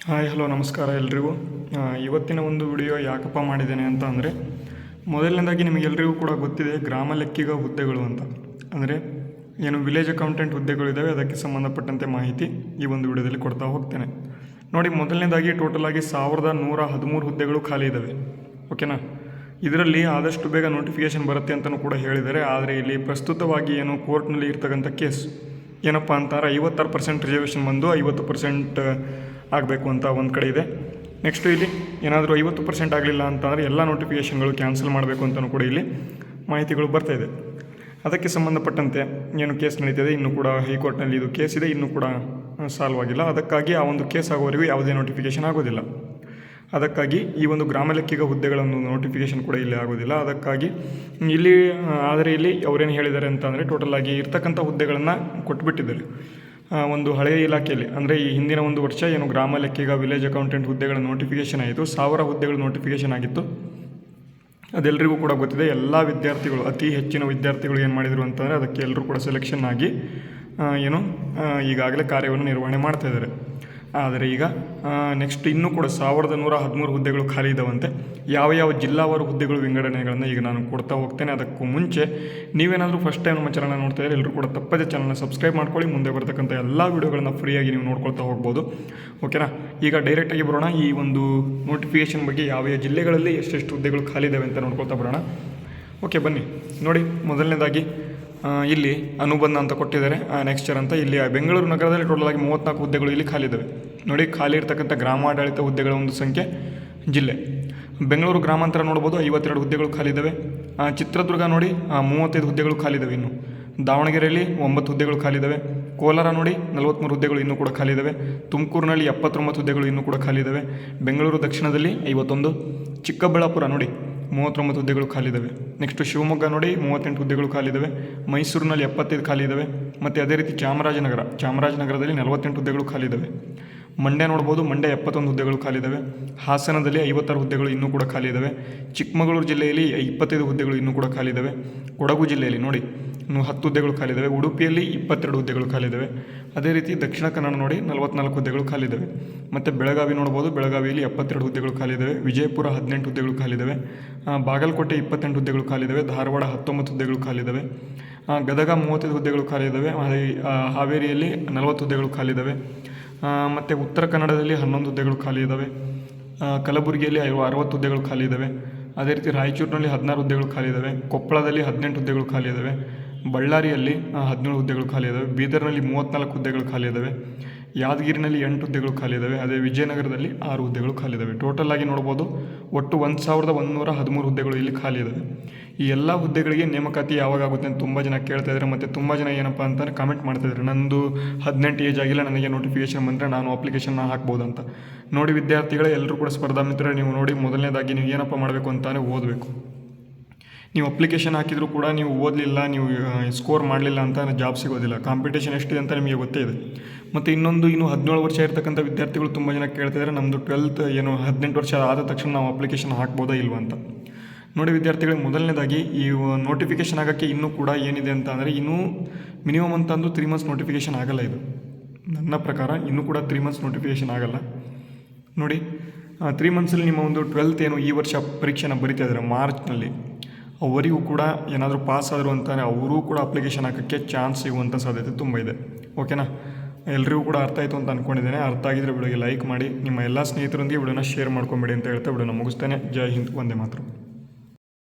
Hi hello ನಮಸ್ಕಾರ ಎಲ್ರಿಗೂ. ಇವತ್ತಿನ ಒಂದು ವಿಡಿಯೋ ಯಾಕಪ್ಪ ಮಾಡಿದ್ದೇನೆ ಅಂತ ಅಂದರೆ, ಮೊದಲನೇದಾಗಿ ನಿಮಗೆಲ್ಲರಿಗೂ ಕೂಡ ಗೊತ್ತಿದೆ ಗ್ರಾಮ ಲೆಕ್ಕಿಗ ಹುದ್ದೆಗಳು ಅಂತ. ಅಂದರೆ ಏನು ವಿಲೇಜ್ ಅಕೌಂಟೆಂಟ್ ಹುದ್ದೆಗಳಿದ್ದಾವೆ, ಅದಕ್ಕೆ ಸಂಬಂಧಪಟ್ಟಂತೆ ಮಾಹಿತಿ ಈ ಒಂದು ವಿಡಿಯೋದಲ್ಲಿ ಕೊಡ್ತಾ ಹೋಗ್ತೇನೆ. ನೋಡಿ, ಮೊದಲನೇದಾಗಿ ಟೋಟಲಾಗಿ 1113 ಹುದ್ದೆಗಳು ಖಾಲಿ ಇದ್ದಾವೆ. ಓಕೆನಾ. ಇದರಲ್ಲಿ ಆದಷ್ಟು ಬೇಗ ನೋಟಿಫಿಕೇಷನ್ ಬರುತ್ತೆ ಅಂತಲೂ ಕೂಡ ಹೇಳಿದ್ದಾರೆ. ಆದರೆ ಇಲ್ಲಿ ಪ್ರಸ್ತುತವಾಗಿ ಏನು ಕೋರ್ಟ್ನಲ್ಲಿ ಇರ್ತಕ್ಕಂಥ ಕೇಸ್ ಏನಪ್ಪ ಅಂತಾರೆ, 56% ರಿಸರ್ವೇಷನ್ ಬಂದು 50% ಆಗಬೇಕು ಅಂತ ಒಂದು ಕಡೆ ಇದೆ. ನೆಕ್ಸ್ಟು ಇಲ್ಲಿ ಏನಾದರೂ 50% ಆಗಲಿಲ್ಲ ಅಂತಂದರೆ ಎಲ್ಲ ನೋಟಿಫಿಕೇಷನ್ಗಳು ಕ್ಯಾನ್ಸಲ್ ಮಾಡಬೇಕು ಅಂತಲೂ ಕೂಡ ಇಲ್ಲಿ ಮಾಹಿತಿಗಳು ಬರ್ತಾಯಿದೆ. ಅದಕ್ಕೆ ಸಂಬಂಧಪಟ್ಟಂತೆ ಏನು ಕೇಸ್ ನಡೀತಿದೆ, ಇನ್ನೂ ಕೂಡ ಹೈಕೋರ್ಟ್ನಲ್ಲಿ ಇದು ಕೇಸ್ ಇದೆ, ಇನ್ನೂ ಕೂಡ ಸಾಲ್ವ್ ಆಗಿಲ್ಲ. ಅದಕ್ಕಾಗಿ ಆ ಒಂದು ಕೇಸ್ ಆಗೋವರೆಗೂ ಯಾವುದೇ ನೋಟಿಫಿಕೇಷನ್ ಆಗೋದಿಲ್ಲ. ಅದಕ್ಕಾಗಿ ಈ ಒಂದು ಗ್ರಾಮ ಲೆಕ್ಕಿಗ ಹುದ್ದೆಗಳನ್ನು ನೋಟಿಫಿಕೇಷನ್ ಕೂಡ ಇಲ್ಲಿ ಆಗೋದಿಲ್ಲ. ಅದಕ್ಕಾಗಿ ಇಲ್ಲಿ ಆದರೆ ಇಲ್ಲಿ ಅವರೇನು ಹೇಳಿದ್ದಾರೆ ಅಂತಂದರೆ, ಟೋಟಲಾಗಿ ಇರ್ತಕ್ಕಂಥ ಹುದ್ದೆಗಳನ್ನು ಕೊಟ್ಬಿಟ್ಟಿದ್ದಾರೆ ಒಂದು ಹಳೆಯ ಇಲಾಖೆಯಲ್ಲಿ. ಅಂದರೆ ಈ ಹಿಂದಿನ ಒಂದು ವರ್ಷ ಏನು ಗ್ರಾಮ ಲೆಕ್ಕಿಗ ವಿಲೇಜ್ ಅಕೌಂಟೆಂಟ್ ಹುದ್ದೆಗಳ ನೋಟಿಫಿಕೇಷನ್ ಆಯಿತು, 1000 ಹುದ್ದೆಗಳು ನೋಟಿಫಿಕೇಷನ್ ಆಗಿತ್ತು. ಅದೆಲ್ಲರಿಗೂ ಕೂಡ ಗೊತ್ತಿದೆ. ಎಲ್ಲ ವಿದ್ಯಾರ್ಥಿಗಳು, ಅತಿ ಹೆಚ್ಚಿನ ವಿದ್ಯಾರ್ಥಿಗಳು ಏನು ಮಾಡಿದರು ಅಂತಂದರೆ, ಅದಕ್ಕೆ ಎಲ್ಲರೂ ಕೂಡ ಸೆಲೆಕ್ಷನ್ ಆಗಿ ಈಗಾಗಲೇ ಕಾರ್ಯವನ್ನು ನಿರ್ವಹಣೆ ಮಾಡ್ತಾಯಿದ್ದಾರೆ. ಆದರೆ ಈಗ ನೆಕ್ಸ್ಟ್ ಇನ್ನೂ ಕೂಡ 1113 ಹುದ್ದೆಗಳು ಖಾಲಿ ಇದ್ದಾವಂತೆ. ಯಾವ ಯಾವ ಜಿಲ್ಲಾವಾರು ಹುದ್ದೆಗಳು ವಿಂಗಡಣೆಗಳನ್ನು ಈಗ ನಾನು ಕೊಡ್ತಾ ಹೋಗ್ತೇನೆ. ಅದಕ್ಕೂ ಮುಂಚೆ ನೀವೇನಾದರೂ ಫಸ್ಟ್ ಟೈಮ್ ನಮ್ಮ ಚಾನಲ್ನ ನೋಡ್ತಾ ಇದ್ದರೆ ಎಲ್ಲರೂ ಕೂಡ ತಪ್ಪದೆ ಚಾನಲ್ನ ಸಬ್ಸ್ಕ್ರೈಬ್ ಮಾಡ್ಕೊಳ್ಳಿ. ಮುಂದೆ ಬರ್ತಕ್ಕಂಥ ಎಲ್ಲ ವೀಡಿಯೋಗಳನ್ನ ಫ್ರೀಯಾಗಿ ನೀವು ನೋಡ್ಕೊಳ್ತಾ ಹೋಗ್ಬೋದು. ಓಕೆನಾ. ಈಗ ಡೈರೆಕ್ಟಾಗಿ ಬರೋಣ, ಈ ಒಂದು ನೋಟಿಫಿಕೇಷನ್ ಬಗ್ಗೆ ಯಾವ ಯಾವ ಜಿಲ್ಲೆಗಳಲ್ಲಿ ಎಷ್ಟೆಷ್ಟು ಹುದ್ದೆಗಳು ಖಾಲಿ ಇದ್ದಾವೆ ಅಂತ ನೋಡ್ಕೊಳ್ತಾ ಬರೋಣ. ಓಕೆ, ಬನ್ನಿ. ನೋಡಿ, ಮೊದಲನೇದಾಗಿ ಇಲ್ಲಿ ಅನುಬಂಧ ಅಂತ ಕೊಟ್ಟಿದ್ದಾರೆ, ನೆಕ್ಸ್ಟ್ ಇಯರ್ ಅಂತ. ಇಲ್ಲಿ ಬೆಂಗಳೂರು ನಗರದಲ್ಲಿ ಟೋಟಲಾಗಿ 34 ಹುದ್ದೆಗಳು ಇಲ್ಲಿ ಖಾಲಿ ಇದ್ದಾವೆ. ನೋಡಿ, ಖಾಲಿ ಇರ್ತಕ್ಕಂಥ ಗ್ರಾಮಾಡಳಿತ ಹುದ್ದೆಗಳ ಒಂದು ಸಂಖ್ಯೆ ಜಿಲ್ಲೆ. ಬೆಂಗಳೂರು ಗ್ರಾಮಾಂತರ ನೋಡ್ಬೋದು, 52 ಹುದ್ದೆಗಳು ಖಾಲಿ ಇದ್ದಾವೆ. ಚಿತ್ರದುರ್ಗ ನೋಡಿ 35 ಹುದ್ದೆಗಳು ಖಾಲಿ ಇದ್ದಾವೆ. ಇನ್ನು ದಾವಣಗೆರೆಯಲ್ಲಿ 9 ಹುದ್ದೆಗಳು ಖಾಲಿ ಇದ್ದಾವೆ. ಕೋಲಾರ ನೋಡಿ 43 ಹುದ್ದೆಗಳು ಇನ್ನೂ ಕೂಡ ಖಾಲಿ ಇದ್ದಾವೆ. ತುಮಕೂರಿನಲ್ಲಿ 79 ಹುದ್ದೆಗಳು ಇನ್ನೂ ಕೂಡ ಖಾಲಿ ಇದ್ದಾವೆ. ಬೆಂಗಳೂರು ದಕ್ಷಿಣದಲ್ಲಿ 51. ಚಿಕ್ಕಬಳ್ಳಾಪುರ ನೋಡಿ 39 ಹುದ್ದೆಗಳು ಖಾಲಿ ಇದ್ದಾವೆ. ನೆಕ್ಸ್ಟು ಶಿವಮೊಗ್ಗ ನೋಡಿ 38 ಹುದ್ದೆಗಳು ಖಾಲಿ ಇದ್ದಾವೆ. ಮೈಸೂರಿನಲ್ಲಿ 75 ಖಾಲಿ ಇದ್ದಾವೆ. ಮತ್ತು ಅದೇ ರೀತಿ ಚಾಮರಾಜನಗರದಲ್ಲಿ 48 ಹುದ್ದೆಗಳು ಖಾಲಿ ಇದ್ದಾವೆ. ಮಂಡ್ಯ ನೋಡ್ಬೋದು, ಮಂಡ್ಯ 71 ಹುದ್ದೆಗಳು ಖಾಲಿ ಇದ್ದಾವೆ. ಹಾಸನದಲ್ಲಿ 56 ಹುದ್ದೆಗಳು ಇನ್ನೂ ಕೂಡ ಖಾಲಿ ಇದ್ದಾವೆ. ಚಿಕ್ಕಮಗಳೂರು ಜಿಲ್ಲೆಯಲ್ಲಿ 25 ಹುದ್ದೆಗಳು ಇನ್ನೂ ಕೂಡ ಖಾಲಿ ಇದ್ದಾವೆ. ಕೊಡಗು ಜಿಲ್ಲೆಯಲ್ಲಿ ನೋಡಿ 10 ಹುದ್ದೆಗಳು ಖಾಲಿ ಇದ್ದಾವೆ. ಉಡುಪಿಯಲ್ಲಿ 22 ಹುದ್ದೆಗಳು ಖಾಲಿ ಇದ್ದಾವೆ. ಅದೇ ರೀತಿ ದಕ್ಷಿಣ ಕನ್ನಡ ನೋಡಿ 44 ಹುದ್ದೆಗಳು ಖಾಲಿ ಇದ್ದಾವೆ. ಮತ್ತು ಬೆಳಗಾವಿ ನೋಡ್ಬೋದು, ಬೆಳಗಾವಿಯಲ್ಲಿ 72 ಹುದ್ದೆಗಳು ಖಾಲಿ ಇದ್ದಾವೆ. ವಿಜಯಪುರ 18 ಹುದ್ದೆಗಳು ಖಾಲಿ ಇದ್ದಾವೆ. ಬಾಗಲಕೋಟೆ 28 ಹುದ್ದೆಗಳು ಖಾಲಿ ಇದ್ದಾವೆ. ಧಾರವಾಡ 19 ಹುದ್ದೆಗಳು ಖಾಲಿ ಇದ್ದಾವೆ. ಗದಗ 35 ಹುದ್ದೆಗಳು ಖಾಲಿ ಇದ್ದಾವೆ. ಹಾವೇರಿಯಲ್ಲಿ 40 ಹುದ್ದೆಗಳು ಖಾಲಿ ಇದ್ದಾವೆ. ಮತ್ತು ಉತ್ತರ ಕನ್ನಡದಲ್ಲಿ 11 ಹುದ್ದೆಗಳು ಖಾಲಿ ಇದ್ದಾವೆ. ಕಲಬುರಗಿಯಲ್ಲಿ 60 ಹುದ್ದೆಗಳು ಖಾಲಿ ಇದ್ದಾವೆ. ಅದೇ ರೀತಿ ರಾಯಚೂರಿನಲ್ಲಿ 16 ಹುದ್ದೆಗಳು ಖಾಲಿ ಇದ್ದಾವೆ. ಕೊಪ್ಪಳದಲ್ಲಿ 18 ಹುದ್ದೆಗಳು ಖಾಲಿ ಇದ್ದಾವೆ. ಬಳ್ಳಾರಿಯಲ್ಲಿ 17 ಹುದ್ದೆಗಳು ಖಾಲಿ ಇದ್ದಾವೆ. ಬೀದರ್ನಲ್ಲಿ 34 ಹುದ್ದೆಗಳು ಖಾಲಿ ಇದ್ದಾವೆ. ಯಾದಗಿರಿನಲ್ಲಿ 8 ಹುದ್ದೆಗಳು ಖಾಲಿ ಇದ್ದಾವೆ. ಅದೇ ವಿಜಯನಗರದಲ್ಲಿ 6 ಹುದ್ದೆಗಳು ಖಾಲಿ ಇದ್ದಾವೆ. ಟೋಟಲ್ ಆಗಿ ನೋಡ್ಬೋದು, ಒಟ್ಟು 1113 ಹುದ್ದೆಗಳು ಇಲ್ಲಿ ಖಾಲಿ ಇದ್ದಾವೆ. ಈ ಎಲ್ಲ ಹುದ್ದೆಗಳಿಗೆ ನೇಮಕಾತಿ ಯಾವಾಗ ಆಗುತ್ತೆ ಅಂತ ತುಂಬ ಜನ ಕೇಳ್ತಾ ಇದ್ದಾರೆ. ಮತ್ತು ತುಂಬ ಜನ ಏನಪ್ಪ ಅಂತಾರೆ ಕಾಮೆಂಟ್ ಮಾಡ್ತಾಯಿದ್ದಾರೆ, ನಂದು 18 ಏಜ್ ಆಗಿಲ್ಲ, ನನಗೆ ನೋಟಿಫಿಕೇಷನ್ ಬಂದರೆ ನಾನು ಅಪ್ಲಿಕೇಶನ್ನ ಹಾಕ್ಬೋದು ಅಂತ. ನೋಡಿ ವಿದ್ಯಾರ್ಥಿಗಳೇ, ಎಲ್ಲರೂ ಕೂಡ ಸ್ಪರ್ಧಾ ಮಿತ್ರರೇ, ನೀವು ನೋಡಿ, ಮೊದಲನೇದಾಗಿ ನೀವು ಏನಪ್ಪ ಮಾಡಬೇಕು ಅಂತಾನೆ ಓದಬೇಕು. ನೀವು ಅಪ್ಲಿಕೇಶನ್ ಹಾಕಿದರೂ ಕೂಡ ನೀವು ಓದಲಿಲ್ಲ, ನೀವು ಸ್ಕೋರ್ ಮಾಡಲಿಲ್ಲ ಅಂತ ಜಾಬ್ ಸಿಗೋದಿಲ್ಲ. ಕಾಂಪಿಟೇಷನ್ ಎಷ್ಟಿದೆ ಅಂತ ನಿಮಗೆ ಗೊತ್ತೇ ಇದೆ. ಮತ್ತು ಇನ್ನೊಂದು, ಇನ್ನು 17 ವರ್ಷ ಇರ್ತಕ್ಕಂಥ ವಿದ್ಯಾರ್ಥಿಗಳು ತುಂಬ ಜನ ಕೇಳ್ತಿದ್ದಾರೆ, ನಮ್ಮದು 12th 18 ವರ್ಷ ಆದ ತಕ್ಷಣ ನಾವು ಅಪ್ಲಿಕೇಶನ್ ಹಾಕ್ಬೋದಾ ಇಲ್ವಾ ಅಂತ. ನೋಡಿ ವಿದ್ಯಾರ್ಥಿಗಳಿಗೆ, ಮೊದಲನೇದಾಗಿ ಈ ನೋಟಿಫಿಕೇಷನ್ ಆಗೋಕ್ಕೆ ಇನ್ನೂ ಕೂಡ ಏನಿದೆ ಅಂತ ಅಂದರೆ, ಇನ್ನೂ ಮಿನಿಮಮ್ ಅಂತಂದು 3 ಮಂತ್ಸ್ ನೋಟಿಫಿಕೇಷನ್ ಆಗಲ್ಲ. ಇದು ನನ್ನ ಪ್ರಕಾರ ಇನ್ನೂ ಕೂಡ 3 ಮಂತ್ಸ್ ನೋಟಿಫಿಕೇಷನ್ ಆಗಲ್ಲ. ನೋಡಿ, 3 ಮಂತ್ಸಲ್ಲಿ ನಿಮ್ಮ ಒಂದು 12th ಏನು ಈ ವರ್ಷ ಪರೀಕ್ಷೆನ ಬರಿತಾ ಇದ್ದಾರೆ ಮಾರ್ಚ್ನಲ್ಲಿ, ಅವರಿಗೂ ಕೂಡ ಏನಾದರೂ ಪಾಸ್ ಆದರು ಅಂತಾರೆ, ಅವರೂ ಕೂಡ ಅಪ್ಲಿಕೇಶನ್ ಹಾಕೋಕ್ಕೆ ಚಾನ್ಸ್ ಸಿಗುವಂಥ ಸಾಧ್ಯತೆ ತುಂಬ ಇದೆ. ಓಕೆನಾ. ಎಲ್ಲರಿಗೂ ಕೂಡ ಅರ್ಥ ಆಯಿತು ಅಂತ ಅಂದ್ಕೊಂಡಿದ್ದೇನೆ. ಅರ್ಥ ಆಗಿದ್ದರೆ ವಿಡಿಯೋಗೆ ಲೈಕ್ ಮಾಡಿ, ನಿಮ್ಮ ಎಲ್ಲ ಸ್ನೇಹಿತರೊಂದಿಗೆ ವಿಡಿಯೋನ ಶೇರ್ ಮಾಡ್ಕೊಂಬೇಡಿ ಅಂತ ಹೇಳ್ತಾ ವಿಡಿಯೋನ ಮುಗಿಸ್ತೇನೆ. ಜೈ ಹಿಂದ್, ವಂದೇ ಮಾತರಂ.